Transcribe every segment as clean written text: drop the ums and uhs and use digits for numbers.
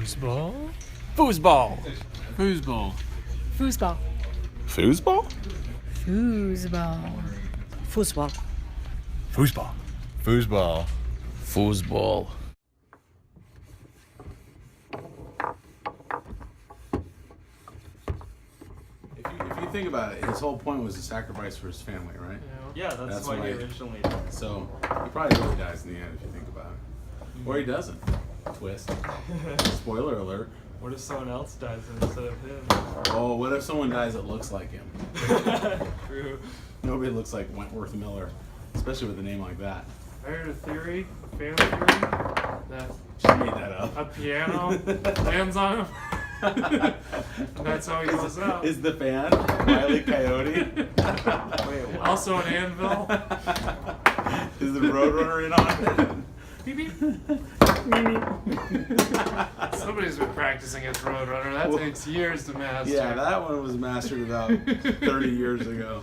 Foosball? Foosball! Foosball. Foosball. Foosball? Foosball. Foosball. Foosball. Foosball. Foosball. If you think about it, his whole point was to sacrifice for his family, right? Yeah, that's why he originally died. So he probably really dies in the end if you think about it. Or he doesn't. Twist. Spoiler alert. What if someone else dies instead of him? Oh, what if someone dies that looks like him? True. Nobody looks like Wentworth Miller, especially with a name like that. I heard a theory, family theory, that She made that up. a piano lands on him. And that's how he goes out. Is the fan Wile E Coyote? Wait, what? Also an anvil. Is the Roadrunner in on it? Beep, beep. Somebody's been practicing as Roadrunner. That Well, takes years to master. Yeah, that one was mastered about 30 years ago.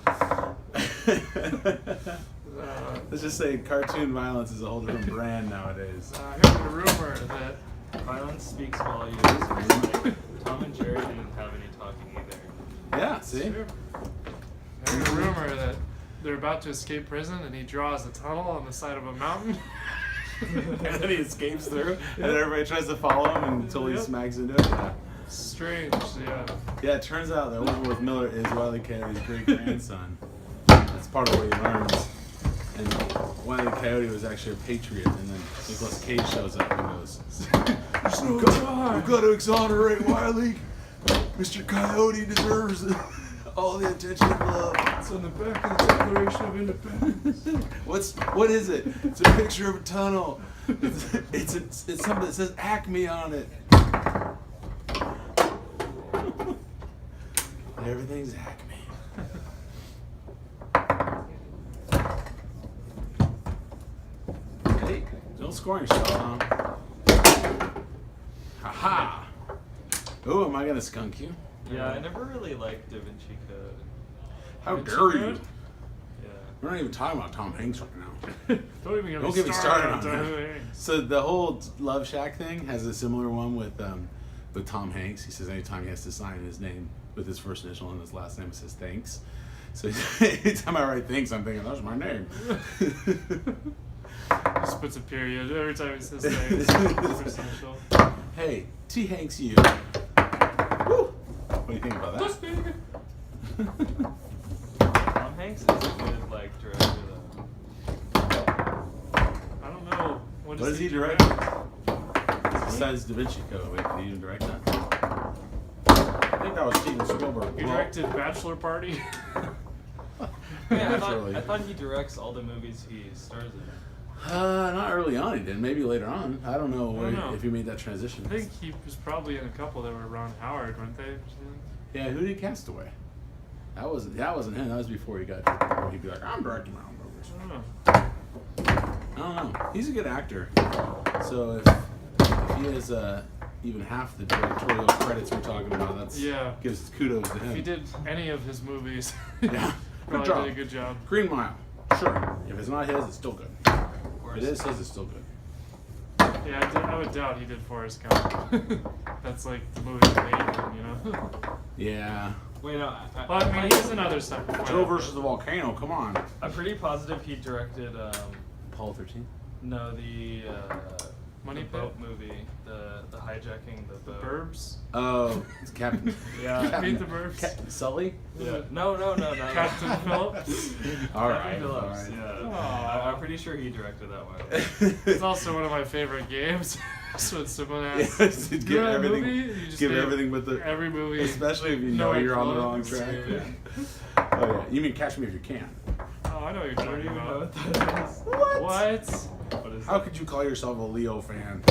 Let's just say cartoon violence is a whole different brand nowadays. I heard a rumor that Violence speaks volumes. Like, Tom and Jerry didn't have any talking either. Yeah, see? I heard a rumor that they're about to escape prison and he draws a tunnel on the side of a mountain. And then he escapes through, and then everybody tries to follow him until he Yep. smacks into it. Yeah. Strange, yeah. Yeah, it turns out that Wentworth Miller is Wile E Coyote's great grandson. That's part of what he learns. And Wile E Coyote was actually a patriot, and then Nicolas Cage shows up and goes, We've got to exonerate Wile E. Mr. Coyote deserves all the attention and love. It's on the back of the Declaration of Independence. What is it? It's a picture of a tunnel. It's something that says Acme on it. Everything's Acme. Hey, no scoring shot, huh? Ha-ha! Oh, am I gonna skunk you? Yeah, I never really liked Da Vinci Code. How Vinci dare you? Code? Yeah. We're not even talking about Tom Hanks right now. Don't get me started on that. So the whole Love Shack thing has a similar one with Tom Hanks. He says anytime he has to sign his name with his first initial and his last name, it says thanks. So anytime I write thanks, I'm thinking, that's my name. Just puts a period every time he says things. Hey, T. Hanks, you. Woo! What do you think about that? Tom Hanks is a good, like, director, though. I don't know. What does he direct? Besides Da Vinci Code, wait, did he even direct that? I think that was Steven Spielberg. He directed Bachelor Party. Yeah, Naturally. I thought he directs all the movies he stars in. Not early on he did. Maybe later on. I don't know, I don't know. if he made that transition. I think he was probably in a couple that were Ron Howard, weren't they? Or something? Yeah, who did he cast away? That wasn't him. That was before he got. He'd be like, I'm directing my own movies. I don't know. I don't know. He's a good actor. So if he has even half the directorial credits we're talking about, that's gives kudos to him. If he did any of his movies, Yeah. probably job. did a good job. Green Mile. Sure. If it's not his, it's still good. If it is his, it's still good. Yeah, I would doubt he did Forrest Gump. That's like the movie that made him, you know? Yeah. Wait, no. Well, I mean, he has another stuff before Joe that, versus the volcano. Come on. I'm pretty positive he directed, Apollo 13. no, the Money the Pit? boat movie, the hijacking the boat. Burbs? Oh, it's Captain. Yeah. Meet the Burbs? Captain Sully. Yeah. No, not Captain Phillips? All Captain right. Phillips. All right. Yeah. I'm pretty sure he directed that one. It's also one of my favorite games. So when someone asks, Yes, "Do give you know that everything. movie?" You just Give name everything but the. every movie. Especially if you No know you're on the clue. wrong track. Yeah. Oh yeah. You mean Catch Me If You Can? Oh, I know what you're I don't talking even know about. what that is. What? What is How that? could you call yourself a Leo fan?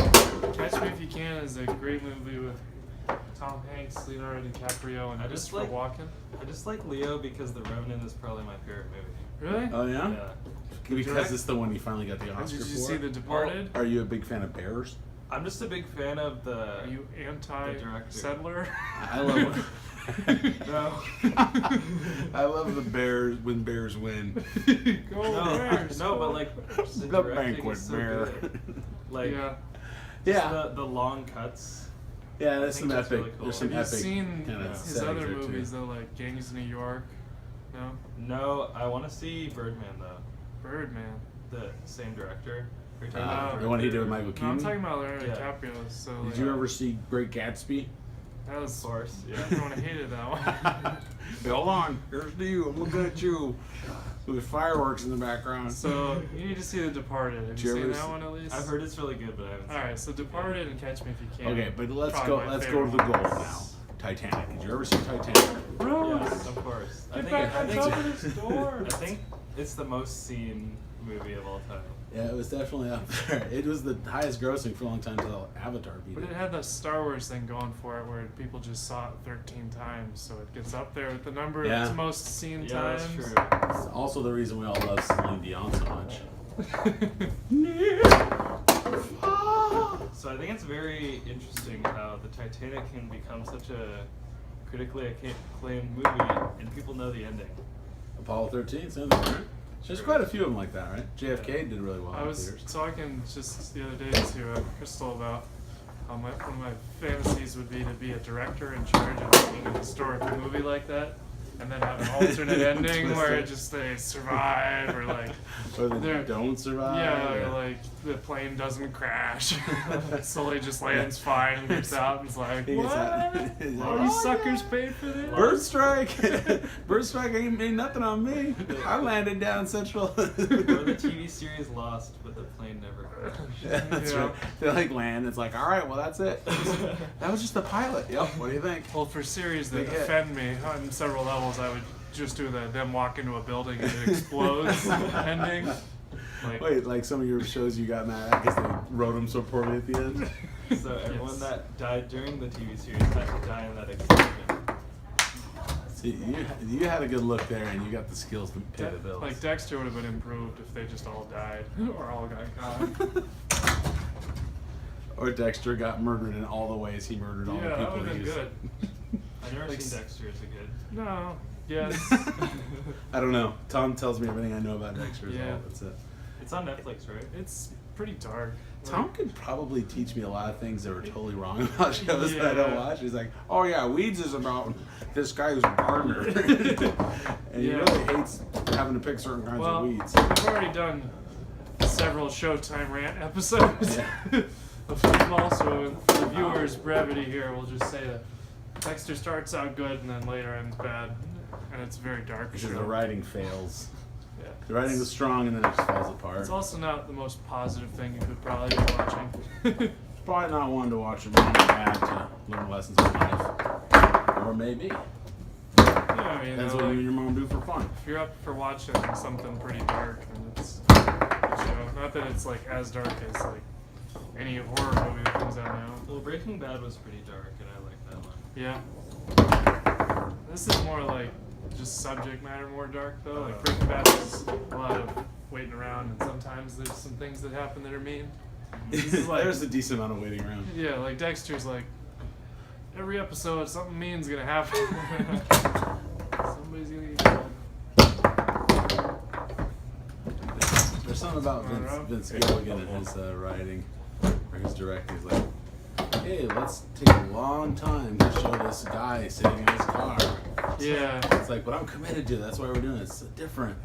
Catch Me If You Can is a great movie with Tom Hanks, Leonardo DiCaprio, and I just Christopher like- Walken. I just like Leo because The Revenant is probably my favorite movie. Really? Oh yeah. Yeah. Because it's the one you finally got the And Oscar did you for. see The Departed? Are you a big fan of Bears? I'm just a big fan of the. Are you director. anti-settler? I love. No. I love the Bears when Bears win. Go No, Bears! no, go but like the The directing banquet is so bear. good. Like Yeah. just Yeah. the long cuts Yeah, there's some that's epic. really cool. There's some Have you epic seen kind of his settings other there, movies too. though, like Gangs of New York? No? No, I want to see Birdman though. Birdman. The same director. Are you talking about The one he did with director? Michael No, I'm Keaton. talking about Leonardo Yeah. DiCaprio. So Did like, you ever see Great Gatsby? That was Of course, yeah. everyone hated that one. Hold on, here's to you. I'm looking at you. With fireworks in the background. So you need to see The Departed. Have Did you you seen ever that see- one at least? I've heard it's really good, but I haven't seen All right, so Departed and Catch Me If You Can. Okay, but let's Probably go. my Let's go favorite to the goal one. now. Titanic. Did you ever see Titanic? Rose, Yes, of course. get back on top of this door. I think it's the most seen movie of all time. Yeah, it was definitely up there. It was the highest grossing for a long time until Avatar beat But it it. had the Star Wars thing going for it, where people just saw it 13 times, so it gets up there with the number Yeah. of its most seen Yeah, times. that's true. It's also the reason we all love Celine Dion so much. So I think it's very interesting how the Titanic can become such a critically acclaimed movie, and people know the ending. Apollo 13, same thing, right? There's Sure. quite a few of them like that, right? JFK did really well I in was theaters. talking just the other day to Crystal about how one of my fantasies would be to be a director in charge of making a historical movie like that, and then have an alternate ending where it just they survive or like Or they they're- don't survive. yeah, or like the plane doesn't crash, slowly just lands fine and gets out and is like, He gets what? out. All you suckers paid for this? Bird strike! Bird strike ain't made nothing on me. I landed down Central. Or the TV series Lost, but the plane never crashed. That's Yeah. right. They like land. It's like, all right, well that's it. That was just the pilot. Yep. What do you think? Well, for series that Big hit. offend me on several levels, I would just do the them walk into a building and it explodes ending. Like, Wait, like some of your shows you got mad at because they wrote them so poorly at the end. So everyone Yes. that died during the TV series had to die in that explosion. See, you had a good look there, and you got the skills to pay the bills. like Dexter would have been improved if they just all died or all got caught. Or Dexter got murdered in all the ways he murdered all Yeah, the that people would have been he's- good. I've never Like seen Dexter. Is it good? No. Yes. I don't know. Tom tells me everything I know about Dexter. Is Yeah. all. That's it. It's on Netflix, right? It's pretty dark. Tom Like, could probably teach me a lot of things that were totally wrong about shows that I don't Yeah. watch. He's like, oh yeah, Weeds is about this guy who's a gardener. And he Yeah. really hates having to pick certain kinds well, of weeds. we've already done several Showtime rant episodes Yeah. of football, so for the viewers' brevity here, we'll just say that Dexter starts out good and then later ends bad, and it's a very dark Because show. the writing fails. Yeah. The writing was strong and then it just falls apart. It's also not the most positive thing you could probably be watching. It's probably not one to watch your mom and dad to learn lessons in life. Or maybe. Yeah, I mean, That's like, what you and your mom do for fun. if you're up for watching something pretty dark, then it's a good show. Not that it's like as dark as like any horror movie that comes out now. Well, Breaking Bad was pretty dark, and I like that one. Yeah. This is more like just subject matter more dark though. Like Breaking Bad is a lot of waiting around, and sometimes there's some things that happen that are mean. This is like- There's a decent amount of waiting around. Yeah, like Dexter's like every episode something mean's gonna happen. Somebody's gonna get killed. There's something about Vince Gilligan and his writing, or his directing. He's like, hey, let's take a long time to show this guy sitting in his car. Yeah. It's like, but I'm committed to it. That's why we're doing it. It's different.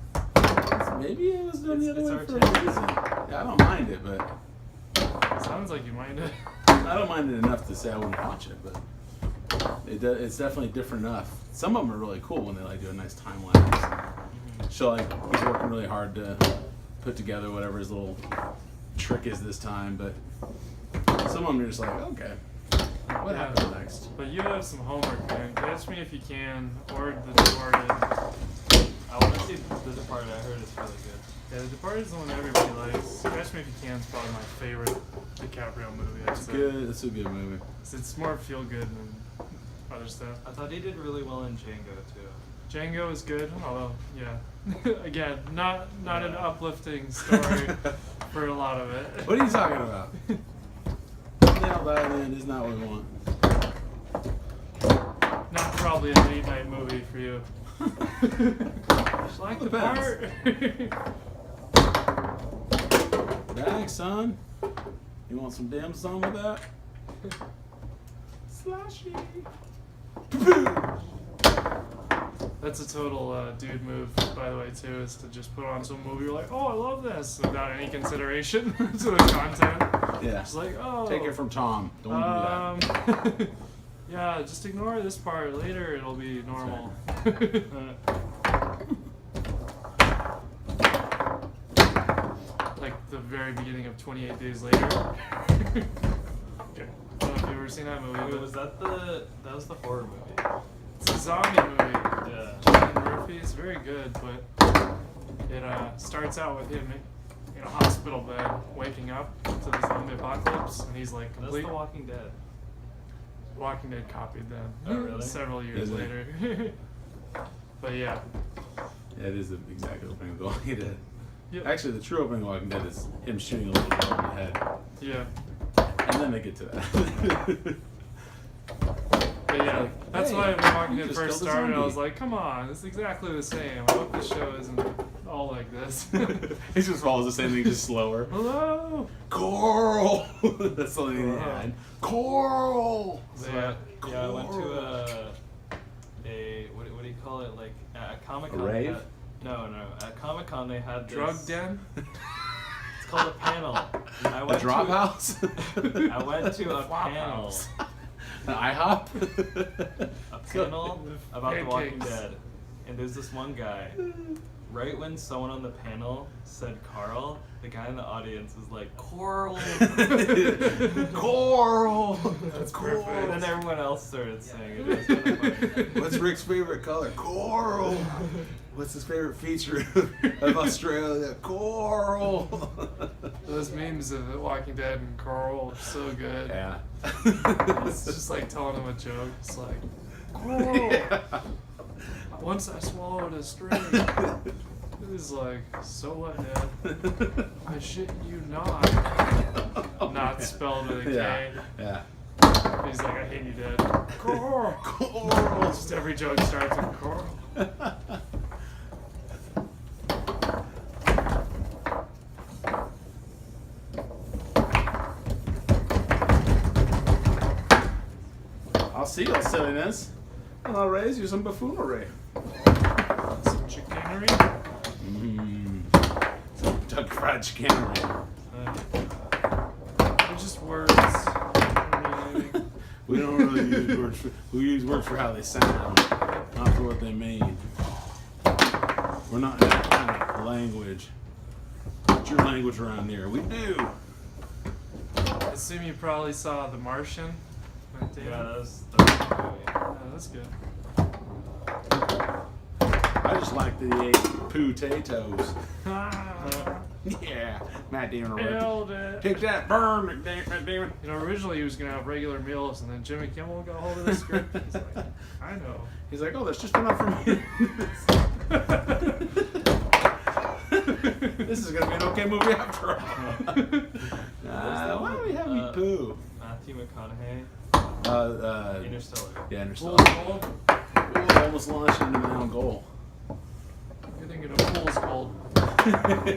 Maybe it was done the other It's way for a artistic. reason. Yeah, I don't mind it, but Sounds like you mind it. I don't mind it enough to say I wouldn't watch it. But it's definitely different enough. Some of them are really cool when they like do a nice time lapse. So like he's working really hard to put together whatever his little trick is this time, but some of them are just like, okay, what Yeah. happens next? But you have some homework, man. Catch Me If You Can, or The Departed. I want to see The Departed. I heard it's really good. Yeah, The Departed is the one everybody likes. Catch Me If You Can is probably my favorite DiCaprio movie. I'd It's say. good. It's a good movie. It's more feel good than other stuff. I thought he did really well in Django too. Django is good, although yeah, again, not an uplifting story for a lot of it. What are you talking about? Nailed Island is not what we want. Not probably a late night movie for you. Just like the part. Thanks, son. You want some dim sum with that? Flashy. That's a total dude move, by the way, too, is to just put on some movie. You're like, oh, I love this, without any consideration to the content. Yeah. Just like, oh. Take it from Tom. Don't do that. Yeah, just ignore this part. Later, it'll be normal. Like the very beginning of 28 Days Later. Okay. I don't know if you've ever seen that movie. Wait, But was that was the horror movie? it's a zombie movie. Yeah. John Murphy is very good, but it starts out with him in a hospital bed, waking up to the zombie apocalypse, and he's like That's complete. The Walking Dead. Walking Dead copied that Oh, really? several years Is it? later. But yeah. Yeah, it is the exact opening of The Walking Dead. Yep. Actually, the true opening of The Walking Dead is him shooting a little girl in the head. Yeah. And then they get to that. But yeah, like, that's hey, why when Walking you Dead just first killed a started, I zombie. was like, come on, it's exactly the same. I hope this show isn't all like this. It just follows the same thing, just slower. Hello! Coral! That's the only thing they had. Coral! So Yeah. I went to a what do you call it? Like a Comic-Con. A rave? No. At Comic-Con they had this. Drug den? It's called a panel. I A went drop to, house? I went to a Flop panel. house. An IHOP? A panel about The Walking Pancakes. Dead. And there's this one guy. Right when someone on the panel said Carl, the guy in the audience was like, Coral! Coral! That's Coral! perfect. And then everyone else started saying it. It was kind of funny. What's Rick's favorite color? Coral! What's his favorite feature of Australia? Coral! Those memes of The Walking Dead and Carl are so good. Yeah. It's just like telling him a joke. It's like, Carl! Yeah. Once I swallowed a string. He's like, so what, Dad? I shit you not. Not spelled with a K. Yeah. He's like, I hate you, Dad. Carl! Coral! Just every joke starts with Carl. I'll see your silliness, and I'll raise you some buffoonery. Some chicanery. Some Kentucky Fried Chicanery. They're just words. I don't mean anything. We don't really use words for, we use words for how they sound, not for what they mean. We're not in that kind of language. What's your language around here? We do. I assume you probably saw The Martian. Yeah, that was a good movie. Yeah, that's good. I just like that he ate potatoes. Ah, Yeah, Matt Damon. nailed it. Take that, burn, Matt Damon. You know, originally he was gonna have regular meals, and then Jimmy Kimmel got hold of the script. He's like, I know. He's like, oh, there's just enough for me. This is gonna be an okay movie after all. Why do we have me poo? Matthew McConaughey. Interstellar. Yeah, Fool's Interstellar. Gold. Ooh, almost launched into my own goal. You're thinking of Fool's Gold.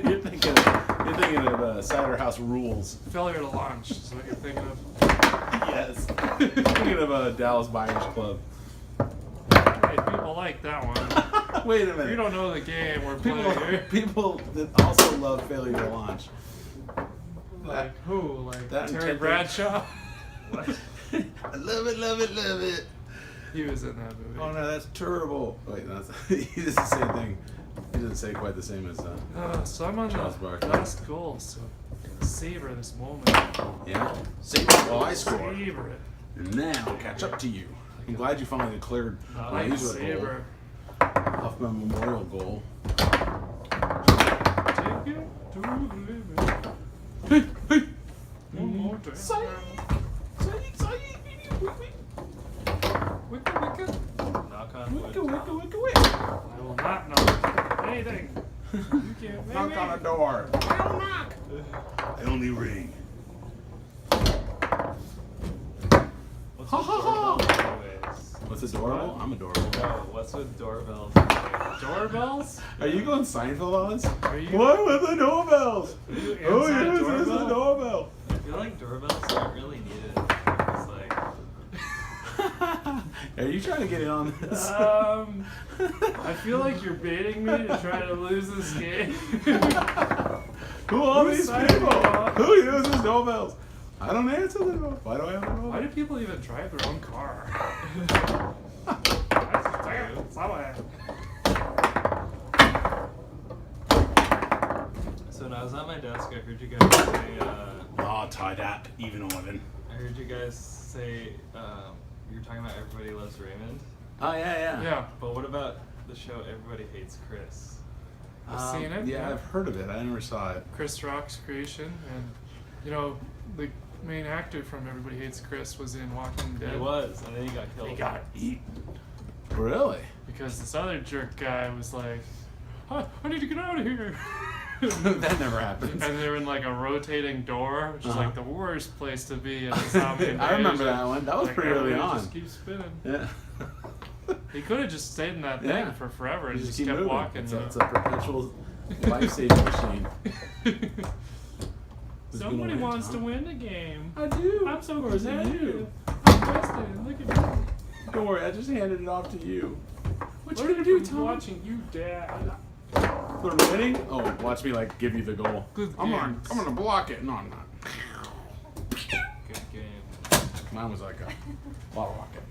you're thinking of Cider House Rules. Failure to launch is what you're thinking of. Yes. Thinking of Dallas Buyers Club. Hey, people like that one. Wait a minute. You don't know the game we're playing here. People that also love Failure to Launch. Like who? Like that and Terry Temple- Bradshaw? What? I love it, love it, love it. He was in that movie. Oh no, that's terrible. Wait, no, that's, he does the same thing. He doesn't say quite the same as So I'm on Charles the Barkley. last goal, so savor this moment. yeah. Same while I score. Savor it. And now catch up to you. I'm glad you finally declared my usual goal. Lightsaber. Huffman Memorial goal. Take it to the limit. One more time. Wicka, wicka. Knock on wood. I will not know anything. You can't make Knock me. on a door. I don't knock. I only ring. What's Ha, with ha, ha. doorbells anyways? What's adorable? I'm adorable. No, what's with doorbells? Doorbells? Are you going Seinfeld on us? Are you? What with the doorbells? Are you Oh inside yes, this is doorbell? a doorbell. I feel like doorbells aren't really needed. It's like, Are you trying to get in on this? I feel like you're baiting me to try to lose this game. Who are Whose these side are people? you on? Who uses doorbells? I don't answer them. Why do I have a doorbell? Why do people even drive their own car? So when I was at my desk, I heard you guys say, Oh, tie that, even 11. I heard you guys say, you were talking about Everybody Loves Raymond. Oh, yeah. Yeah, But what about the show Everybody Hates Chris? I've seen it. Yeah, I've heard of it. I never saw it. Chris Rock's creation, and you know the main actor from Everybody Hates Chris was in Walking Dead. It was, and then he got killed. He got eaten Really? because this other jerk guy was like, I need to get out of here. That never happens. And they're in like a rotating door, which is Uh-huh. like the worst place to be in a zombie invasion. I remember that one. That was Like, pretty early everything on. Just keeps spinning. Yeah. He could have just stayed in that thing Yeah. for forever and You just keep kept moving. walking. It's, you a, know? it's a perpetual life-saving machine. Who's gonna Somebody win, wants Tom? to win the game. I do. I'm so Or is it excited. you? I'm Weston. Look at me. Don't worry, I just handed it off to you. What you Learn gonna do, from Tom? watching you, Dad. They're winning? Oh, watch me like give you the goal. Good I'm games. gonna block it. No, I'm not. Good game. Mine was like a bottle rocket.